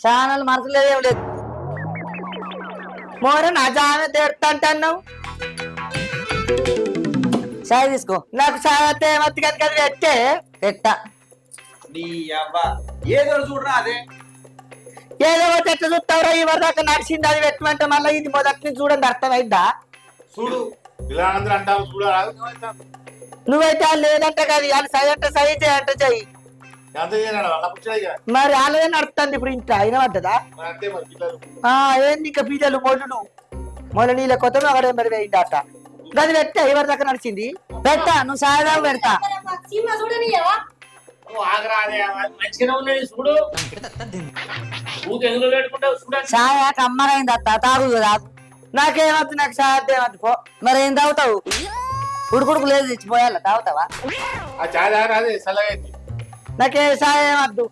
channel మనసు లేదేం లేదు మోర నా చాయ్ తెడతాంటున్నావు చాయ్ తీసుకో నాకు చాయ్ వస్తే మత్తి కనుక పెట్టే పెట్ట నీ అబ్బా ఏదో చూడరా అదే ఏదో ఒకటి ఎట్లా చూస్తావురా ఈ వరదాకా నడిచింది అది పెట్టమంటే మళ్ళీ ఇది మొదటి నుంచి చూడండి అర్థమైద్దా చూడు పిల్లలందరూ అంటావు చూడాలి నువ్వైతే లేదంటే కదా అది సై అంటే సై చేయంటే చెయ్యి ఎంత చేయనాడు వాళ్ళ పుచ్చాయిగా మరి అలాగే నడుస్తుంది ఇప్పుడు ఇంట్లో అయిన పడ్డదా అంతే మరి పిల్లలు ఏంది ఇంకా పిల్లలు మొదలు నీళ్ళ కొత్త అక్కడ మరి వేయిందట గది పెట్టా ఎవరి దాకా నడిచింది పెట్టా నువ్వు సాయదాకా పెడతా ఆగరా అదే మంచిగానే ఉన్నది చూడు ఎందులో పెట్టుకుంటావు చూడండి చాయ కమ్మరైంది అత్త తాగు రాదు నాకేమద్దు నాకు సాయం ఏమద్దు పో మరి ఏం తాగుతావు ఉడుకుడుకు లేదు తెచ్చిపోయాల తాగుతావా ఆ చాయ్ తాగరా అదే చల్లగా నాకే సాయం ఏమద్దు